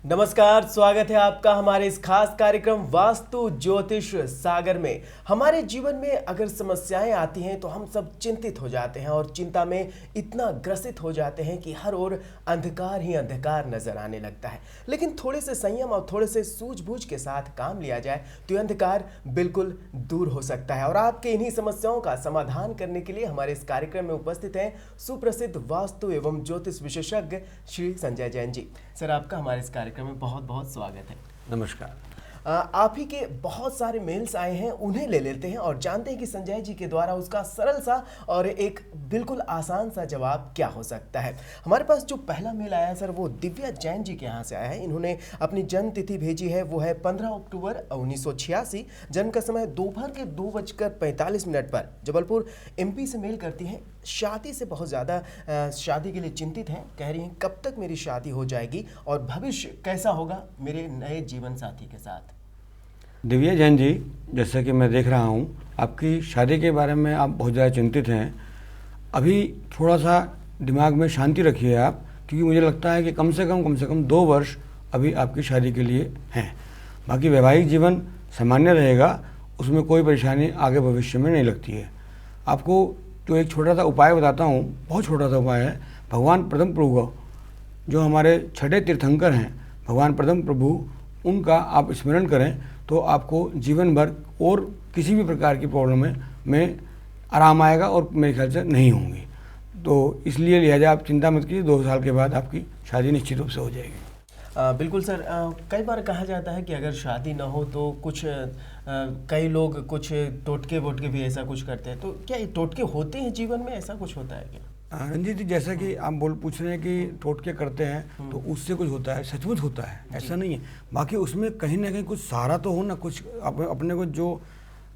नमस्कार, स्वागत है आपका हमारे इस खास कार्यक्रम वास्तु ज्योतिष सागर में। हमारे जीवन में अगर समस्याएं आती हैं तो हम सब चिंतित हो जाते हैं और चिंता में इतना ग्रसित हो जाते हैं कि हर ओर अंधकार ही अंधकार नजर आने लगता है। लेकिन थोड़े से संयम और थोड़े से सूझबूझ के साथ काम लिया जाए तो ये अंधकार बिल्कुल दूर हो सकता है। और आपके इन्हीं समस्याओं का समाधान करने के लिए हमारे इस कार्यक्रम में उपस्थित हैं सुप्रसिद्ध वास्तु एवं ज्योतिष विशेषज्ञ श्री संजय जैन जी। सर, आपका हमारे इस कार्यक्रम में बहुत बहुत स्वागत है। नमस्कार। आप ही के बहुत सारे मेल्स आए हैं, उन्हें ले लेते हैं और जानते हैं कि संजय जी के द्वारा उसका सरल सा और एक बिल्कुल आसान सा जवाब क्या हो सकता है। हमारे पास जो पहला मेल आया है सर, वो दिव्या जैन जी के यहाँ से आया है। इन्होंने अपनी जन्म तिथि भेजी है, वो है 15 अक्टूबर 1986। जन्म का समय दोपहर के 2:45 पर। जबलपुर एमपी से मेल करती हैं। शादी से बहुत ज़्यादा शादी के लिए चिंतित हैं। कह रही हैं कब तक मेरी शादी हो जाएगी और भविष्य कैसा होगा मेरे नए जीवन साथी के साथ। दिव्या जैन जी, जैसा कि मैं देख रहा हूँ आपकी शादी के बारे में आप बहुत ज़्यादा चिंतित हैं। अभी थोड़ा सा दिमाग में शांति रखिए आप, क्योंकि मुझे लगता है कि कम से कम 2 वर्ष अभी आपकी शादी के लिए हैं। बाकी वैवाहिक जीवन सामान्य रहेगा, उसमें कोई परेशानी आगे भविष्य में नहीं लगती है। आपको जो एक छोटा सा उपाय बताता हूँ, बहुत छोटा सा उपाय है। भगवान प्रथम प्रभु जो हमारे छठे तीर्थंकर हैं, भगवान प्रथम प्रभु, उनका आप स्मरण करें तो आपको जीवन भर और किसी भी प्रकार की प्रॉब्लम में आराम आएगा और मेरे ख्याल से नहीं होंगी। तो इसलिए लिहाजा आप चिंता मत कीजिए, 2 साल के बाद आपकी शादी निश्चित रूप से हो जाएगी। बिल्कुल सर। कई बार कहा जाता है कि अगर शादी ना हो तो कुछ कई लोग कुछ टोटके वोटके भी ऐसा कुछ करते हैं, तो क्या ये टोटके होते हैं जीवन में, ऐसा कुछ होता है क्या? रंजीत जी, जैसा कि आप पूछ रहे हैं कि टोटके करते हैं तो उससे कुछ होता है, सचमुच होता है, ऐसा नहीं है। बाकी उसमें कहीं ना कहीं कुछ सहारा तो हो ना, कुछ अपने को जो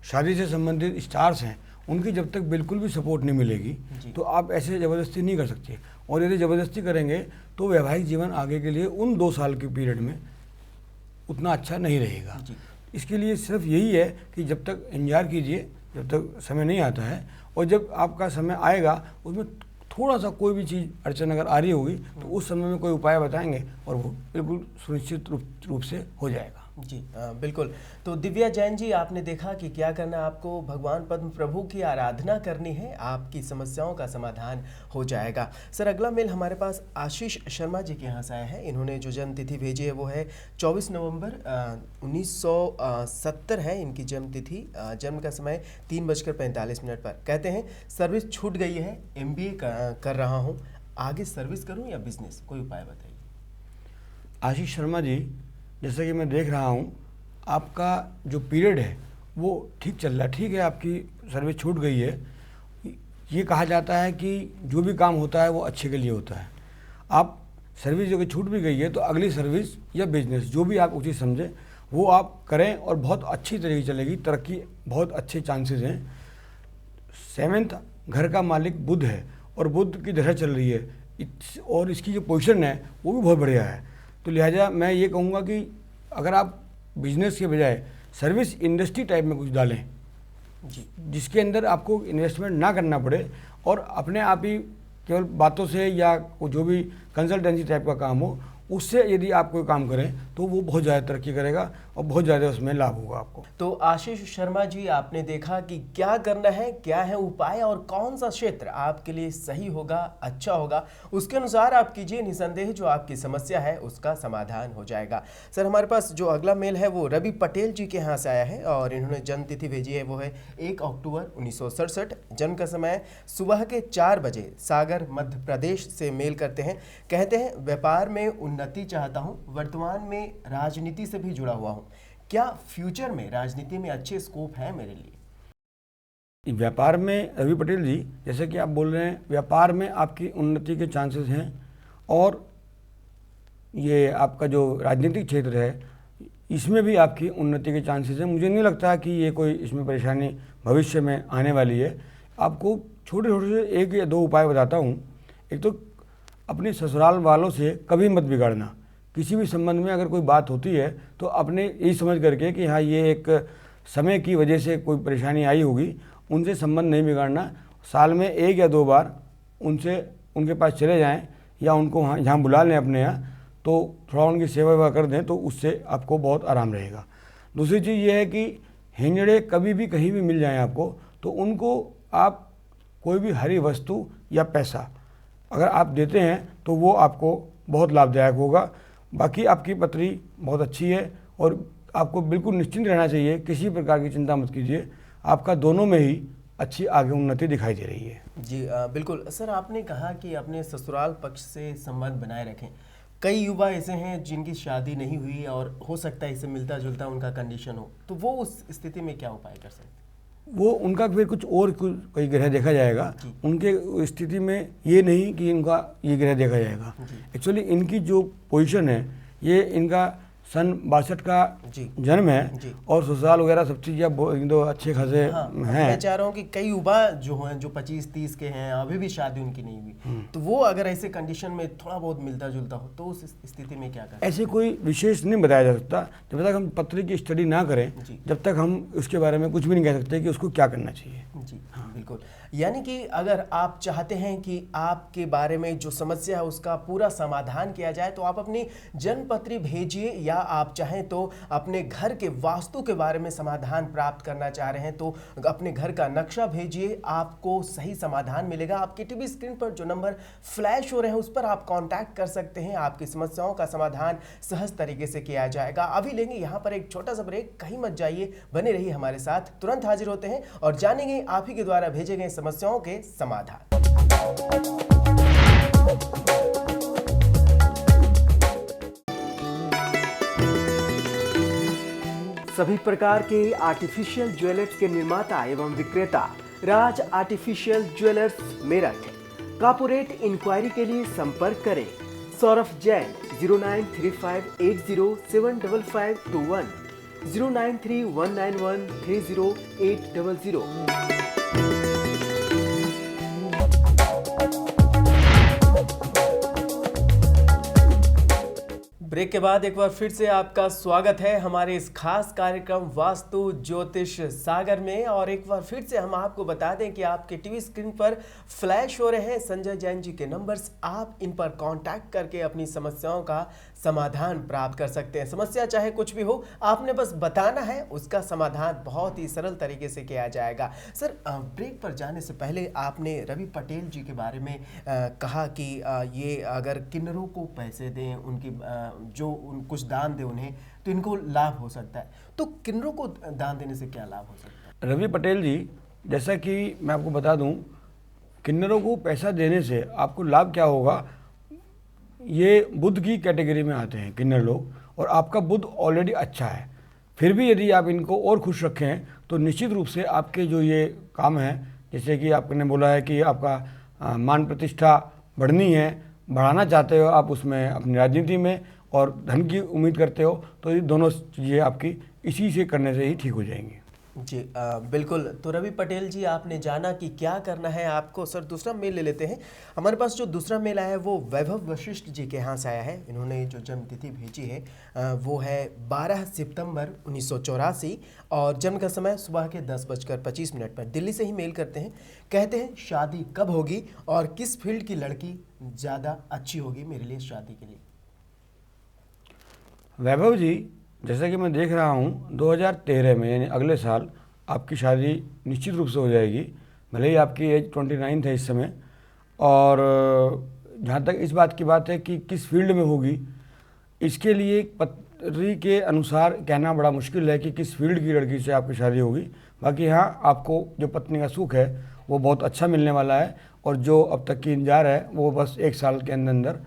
शादी से संबंधित स्टार्स हैं उनकी जब तक बिल्कुल भी सपोर्ट नहीं मिलेगी तो आप ऐसे ज़बरदस्ती नहीं कर सकते। और यदि ज़बरदस्ती करेंगे तो वैवाहिक जीवन आगे के लिए उन 2 साल के पीरियड में उतना अच्छा नहीं रहेगा। इसके लिए सिर्फ यही है कि जब तक इंतजार कीजिए, जब तक समय नहीं आता है, और जब आपका समय आएगा उसमें थोड़ा सा कोई भी चीज़ अड़चन अगर आ रही होगी तो उस समय में कोई उपाय बताएंगे और वो बिल्कुल सुनिश्चित रूप से हो जाएगा। जी बिल्कुल। तो दिव्या जैन जी, आपने देखा कि क्या करना है, आपको भगवान पद्म प्रभु की आराधना करनी है, आपकी समस्याओं का समाधान हो जाएगा। सर, अगला मेल हमारे पास आशीष शर्मा जी के यहाँ से आया है। इन्होंने जो जन्म तिथि भेजी है वो है 24 नवंबर 1970 है इनकी जन्म तिथि। जन्म का समय 3:45 पर। कहते हैं सर्विस छूट गई है, MBA कर रहा हूँ, आगे सर्विस करूँ या बिजनेस, कोई उपाय बताइए। आशीष शर्मा जी, जैसा कि मैं देख रहा हूँ आपका जो पीरियड है वो ठीक चल रहा है। ठीक है, आपकी सर्विस छूट गई है। ये कहा जाता है कि जो भी काम होता है वो अच्छे के लिए होता है। आप सर्विस जो कि छूट भी गई है तो अगली सर्विस या बिजनेस जो भी आप उचित समझें वो आप करें और बहुत अच्छी तरीके चलेगी, तरक्की बहुत अच्छे चांसेस हैं। 7th घर का मालिक बुध है और बुध की दशा चल रही है और इसकी जो पोजीशन है वो भी बहुत बढ़िया है। तो लिहाजा मैं ये कहूँगा कि अगर आप बिजनेस के बजाय सर्विस इंडस्ट्री टाइप में कुछ डालें जिसके अंदर आपको इन्वेस्टमेंट ना करना पड़े और अपने आप ही केवल बातों से या जो भी कंसल्टेंसी टाइप का काम हो उससे यदि आप कोई काम करें तो वो बहुत ज़्यादा तरक्की करेगा और बहुत ज़्यादा उसमें लाभ होगा आपको। तो आशीष शर्मा जी, आपने देखा कि क्या करना है, क्या है उपाय और कौन सा क्षेत्र आपके लिए सही होगा, अच्छा होगा, उसके अनुसार आप कीजिए। निसंदेह जो आपकी समस्या है उसका समाधान हो जाएगा। सर, हमारे पास जो अगला मेल है वो रवि पटेल जी के यहाँ से आया है और इन्होंने जन्म तिथि भेजी है वो है 1 अक्टूबर 1967। जन्म का समय सुबह के 4 बजे, सागर मध्य प्रदेश से मेल करते हैं। कहते हैं व्यापार में उन्नति चाहता हूं, वर्तमान में राजनीति से भी जुड़ा हुआ हूं, क्या फ्यूचर में राजनीति में अच्छे स्कोप है मेरे लिए। व्यापार में रवि पटेल जी, जैसे कि आप बोल रहे हैं व्यापार में आपकी उन्नति के चांसेस हैं और ये आपका जो राजनीतिक क्षेत्र है इसमें भी आपकी उन्नति के चांसेस हैं। मुझे नहीं लगता कि ये कोई इसमें परेशानी भविष्य में आने वाली है। आपको छोटे छोटे से 1 या 2 उपाय बताता हूँ। एक तो अपने ससुराल वालों से कभी मत बिगाड़ना। किसी भी संबंध में अगर कोई बात होती है तो अपने यही समझ करके कि हाँ ये एक समय की वजह से कोई परेशानी आई होगी, उनसे संबंध नहीं बिगाड़ना। साल में 1 या 2 बार उनके पास चले जाएं या उनको वहाँ बुला लें अपने यहाँ, तो थोड़ा उनकी सेवा वेवा कर दें तो उससे आपको बहुत आराम रहेगा। दूसरी चीज़ ये है कि हिंजड़े कभी भी कहीं भी मिल जाएं आपको, तो उनको आप कोई भी हरी वस्तु या पैसा अगर आप देते हैं तो वो आपको बहुत लाभदायक होगा। बाकी आपकी पत्री बहुत अच्छी है और आपको बिल्कुल निश्चिंत रहना चाहिए, किसी प्रकार की चिंता मत कीजिए, आपका दोनों में ही अच्छी आगे उन्नति दिखाई दे रही है। जी बिल्कुल सर, आपने कहा कि अपने ससुराल पक्ष से संबंध बनाए रखें। कई युवा ऐसे हैं जिनकी शादी नहीं हुई और हो सकता है इससे मिलता जुलता उनका कंडीशन हो, तो वो उस स्थिति में क्या उपाय कर सकते हैं? वो उनका फिर कुछ और कोई ग्रह देखा जाएगा। उनके स्थिति में ये नहीं कि इनका ये ग्रह देखा जाएगा। एक्चुअली इनकी जो पोजीशन है, ये इनका सन 62 का जन्म है और ससुराल वगैरह सब चीज़ दो अच्छे खासे हैं। मैं चाह रहा हूँ कि कई युवा जो हैं जो 25-30 के हैं, अभी भी शादी उनकी नहीं हुई, तो वो अगर ऐसे कंडीशन में थोड़ा बहुत मिलता जुलता हो तो उस स्थिति में क्या करें? ऐसे कोई विशेष नहीं बताया जा सकता जब तक हम पत्री की स्टडी ना करें, जब तक हम उसके बारे में कुछ भी नहीं कह सकते कि उसको क्या करना चाहिए। जी हाँ बिल्कुल। यानी कि अगर आप चाहते हैं कि आपके बारे में जो समस्या है उसका पूरा समाधान किया जाए, तो आप अपनी जन्मपत्री भेजिए, या आप चाहें तो अपने घर के वास्तु के बारे में समाधान प्राप्त करना चाह रहे हैं तो अपने घर का नक्शा भेजिए, आपको सही समाधान मिलेगा। आपकी टीवी स्क्रीन पर जो नंबर फ्लैश हो रहे हैं उस पर आप कांटेक्ट कर सकते हैं, आपकी समस्याओं का समाधान सहज तरीके से किया जाएगा। अभी लेंगे यहाँ पर एक छोटा सा ब्रेक, कहीं मत जाइए, बने रहिए हमारे साथ। तुरंत हाजिर होते हैं और जानेंगे आप ही के द्वारा भेजे गए समस्याओं के समाधान। सभी प्रकार के आर्टिफिशियल ज्वेलर्स के निर्माता एवं विक्रेता Raj artificial jewellers Meerut. Corporate enquiry के लिए संपर्क करें सौरभ जैन 0935807551 0931913080। ब्रेक के बाद एक बार फिर से आपका स्वागत है हमारे इस खास कार्यक्रम वास्तु ज्योतिष सागर में। और एक बार फिर से हम आपको बता दें कि आपके टीवी स्क्रीन पर फ्लैश हो रहे हैं संजय जैन जी के नंबर्स। आप इन पर कांटेक्ट करके अपनी समस्याओं का समाधान प्राप्त कर सकते हैं। समस्या चाहे कुछ भी हो, आपने बस बताना है, उसका समाधान बहुत ही सरल तरीके से किया जाएगा। सर, ब्रेक पर जाने से पहले आपने रवि पटेल जी के बारे में कहा कि ये अगर किन्नरों को पैसे दें, उनकी कुछ दान दे उन्हें, तो इनको लाभ हो सकता है। तो किन्नरों को दान देने से क्या लाभ हो सकता है? रवि पटेल जी, जैसा कि मैं आपको बता दूं, किन्नरों को पैसा देने से आपको लाभ क्या होगा। ये बुध की कैटेगरी में आते हैं किन्नर लोग, और आपका बुध ऑलरेडी अच्छा है, फिर भी यदि आप इनको और खुश रखें तो निश्चित रूप से आपके जो ये काम है, जैसे कि आपने बोला है कि आपका मान प्रतिष्ठा बढ़नी है, बढ़ाना चाहते हो आप उसमें अपनी राजनीति में, और धन की उम्मीद करते हो, तो ये दोनों चीज़ें आपकी इसी से करने से ही ठीक हो जाएंगी। जी बिल्कुल। तो रवि पटेल जी, आपने जाना कि क्या करना है आपको। सर, दूसरा मेल ले लेते हैं। हमारे पास जो दूसरा मेल आया है वो वैभव वशिष्ठ जी के यहाँ से आया है। इन्होंने जो जन्म तिथि भेजी है वो है 12 सितंबर 1984 और जन्म का समय सुबह के 10:25 पर। दिल्ली से ही मेल करते हैं। कहते हैं शादी कब होगी और किस फील्ड की लड़की ज़्यादा अच्छी होगी मेरे लिए शादी के लिए। वैभव जी, जैसा कि मैं देख रहा हूँ 2013 में, यानी अगले साल आपकी शादी निश्चित रूप से हो जाएगी। भले ही आपकी एज 29 है इस समय, और जहाँ तक इस बात की बात है कि किस फील्ड में होगी, इसके लिए पत्री के अनुसार कहना बड़ा मुश्किल है कि किस फील्ड की लड़की से आपकी शादी होगी। बाकी हाँ, आपको जो पत्नी का सुख है वो बहुत अच्छा मिलने वाला है, और जो अब तक की इंतजार है वो बस 1 साल के अंदर अंदर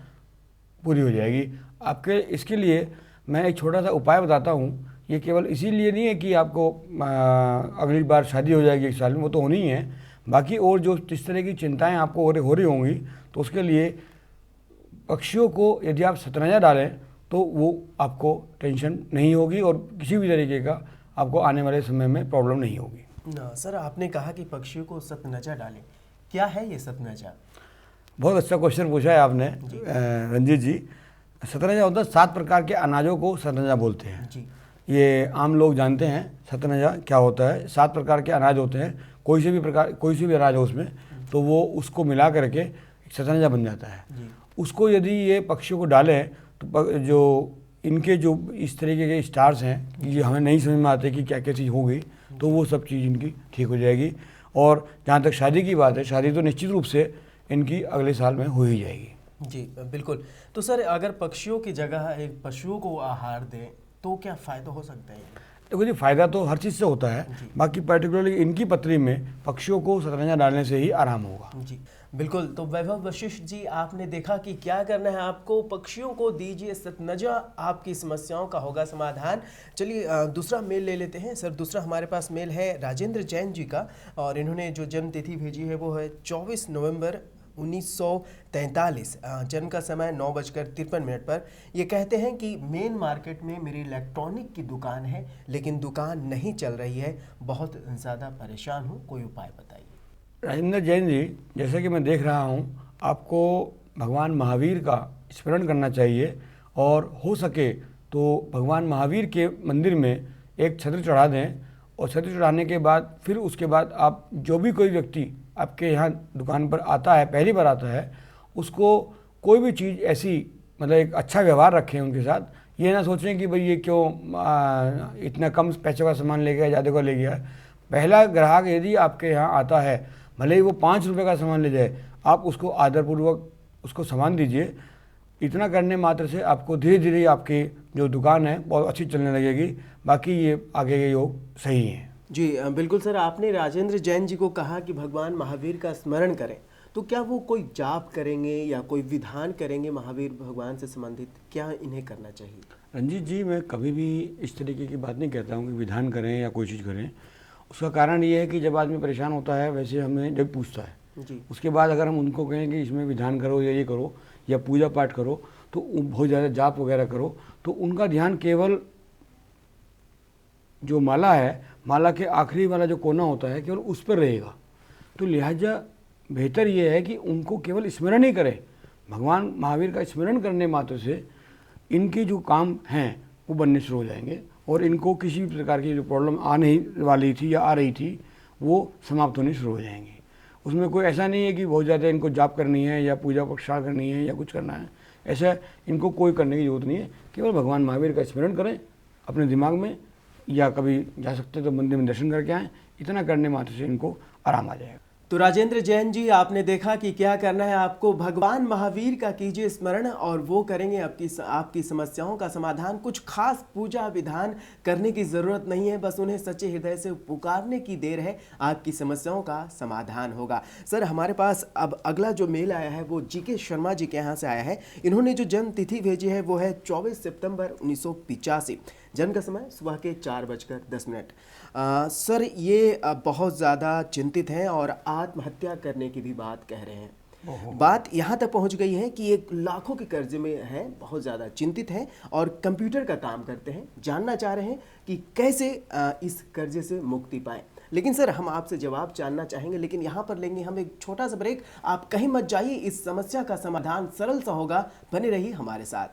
पूरी हो जाएगी आपके। इसके लिए मैं एक छोटा सा उपाय बताता हूँ। ये केवल इसीलिए नहीं है कि आपको अगली बार शादी हो जाएगी 1 साल में, वो तो होनी ही है। बाकी और जो जिस तरह की चिंताएं आपको हो रही होंगी, तो उसके लिए पक्षियों को यदि आप सतनजा डालें तो वो आपको टेंशन नहीं होगी, और किसी भी तरीके का आपको आने वाले समय में प्रॉब्लम नहीं होगी। ना सर, आपने कहा कि पक्षियों को सतनजा डालें, क्या है ये सतनजा? बहुत अच्छा क्वेश्चन पूछा है आपने रंजीत जी। सतनजा होता है 7 प्रकार के अनाजों को सतनजा बोलते हैं जी। ये आम लोग जानते हैं सतनजा क्या होता है। 7 प्रकार के अनाज होते हैं, कोई से भी अनाज हो उसमें, तो वो उसको मिला करके सतनजा बन जाता है। उसको यदि ये पक्षियों को डालें तो जो इनके जो इस तरीके के स्टार्स हैं कि ये हमें नहीं समझ में आते कि क्या क्या चीज़ हो गई, तो वो सब चीज़ इनकी ठीक हो जाएगी। और जहाँ तक शादी की बात है, शादी तो निश्चित रूप से इनकी अगले साल में हो ही जाएगी। जी बिल्कुल। तो सर अगर पक्षियों की जगह एक पशुओं को आहार दें तो क्या फ़ायदा हो सकता है? देखो जी, फ़ायदा तो हर चीज़ से होता है, बाकी पर्टिकुलरली इनकी पतरी में पक्षियों को शतरंजा डालने से ही आराम होगा। जी बिल्कुल। तो वैभव वशिष्ठ जी, आपने देखा कि क्या करना है आपको, पक्षियों को दीजिए सतनजा, आपकी समस्याओं का होगा समाधान। चलिए दूसरा मेल ले लेते हैं। सर दूसरा हमारे पास मेल है राजेंद्र जैन जी का, और इन्होंने जो जन्म तिथि भेजी है वो है 24 नवंबर 1943। जन्म का समय 9:53 पर। ये कहते हैं कि मेन मार्केट में मेरी इलेक्ट्रॉनिक की दुकान है, लेकिन दुकान नहीं चल रही है, बहुत ज़्यादा परेशान हूँ, कोई उपाय बताइए। राजेंद्र जैन जी, जैसे कि मैं देख रहा हूँ, आपको भगवान महावीर का स्मरण करना चाहिए, और हो सके तो भगवान महावीर के मंदिर में एक छत्र चढ़ा दें, और छत्र चढ़ाने के बाद फिर उसके बाद आप जो भी कोई व्यक्ति आपके यहाँ दुकान पर आता है, पहली बार आता है, उसको कोई भी चीज़ ऐसी, मतलब एक अच्छा व्यवहार रखें उनके साथ। ये ना सोचें कि भाई ये क्यों इतना कम पैसे का सामान ले गया, ज़्यादा का ले गया। पहला ग्राहक यदि आपके यहाँ आता है, भले ही वो 5 रुपये का सामान ले जाए, आप उसको आदरपूर्वक उसको सामान दीजिए। इतना करने मात्र से आपको धीरे धीरे आपकी जो दुकान है बहुत अच्छी चलने लगेगी। बाकी ये आगे के योग सही हैं। जी बिल्कुल सर। आपने राजेंद्र जैन जी को कहा कि भगवान महावीर का स्मरण करें, तो क्या वो कोई जाप करेंगे या कोई विधान करेंगे महावीर भगवान से संबंधित, क्या इन्हें करना चाहिए? रंजीत जी, मैं कभी भी इस तरीके की बात नहीं कहता हूँ कि विधान करें या कोई चीज़ करें। उसका कारण ये है कि जब आदमी परेशान होता है, वैसे हमें जब पूछता है, जी उसके बाद अगर हम उनको कहें कि इसमें विधान करो या ये करो या पूजा पाठ करो, तो बहुत ज़्यादा जाप वगैरह करो, तो उनका ध्यान केवल जो माला है, माला के आखिरी वाला जो कोना होता है, केवल उस पर रहेगा। तो लिहाजा बेहतर ये है कि उनको केवल स्मरण ही करें। भगवान महावीर का स्मरण करने मात्र से इनके जो काम हैं वो बनने शुरू हो जाएंगे, और इनको किसी भी प्रकार की जो प्रॉब्लम आने वाली थी या आ रही थी वो समाप्त होनी शुरू हो जाएंगी। उसमें कोई ऐसा नहीं है कि बहुत ज़्यादा इनको जाप करनी है या पूजा पक्षा करनी है या कुछ करना है, ऐसा इनको कोई करने की ज़रूरत नहीं है। केवल भगवान महावीर का स्मरण करें अपने दिमाग में, या कभी जा सकते तो मंदिर में दर्शन करके आएँ। इतना करने मात्र से इनको आराम आ जाएगा। तो राजेंद्र जैन जी, आपने देखा कि क्या करना है आपको, भगवान महावीर का कीजिए स्मरण और वो करेंगे आपकी समस्याओं का समाधान। कुछ खास पूजा विधान करने की ज़रूरत नहीं है, बस उन्हें सच्चे हृदय से पुकारने की देर है, आपकी समस्याओं का समाधान होगा। सर हमारे पास अब अगला जो मेल आया है वो जीके शर्मा जी के यहाँ से आया है। इन्होंने जो जन्म तिथि भेजी है वो है 24 सितंबर 1985। जन्म का समय सुबह के 4:10। सर ये बहुत ज़्यादा चिंतित हैं और आत्महत्या करने की भी बात कह रहे हैं। बात यहाँ तक पहुँच गई है कि एक लाखों के कर्जे में है, बहुत ज़्यादा चिंतित हैं और कंप्यूटर का काम करते हैं। जानना चाह रहे हैं कि कैसे इस कर्जे से मुक्ति पाएं। लेकिन सर हम आपसे जवाब जानना चाहेंगे, लेकिन यहाँ पर लेंगे हम एक छोटा सा ब्रेक। आप कहीं मत जाइए, इस समस्या का समाधान सरल सा होगा, बने रहिए हमारे साथ।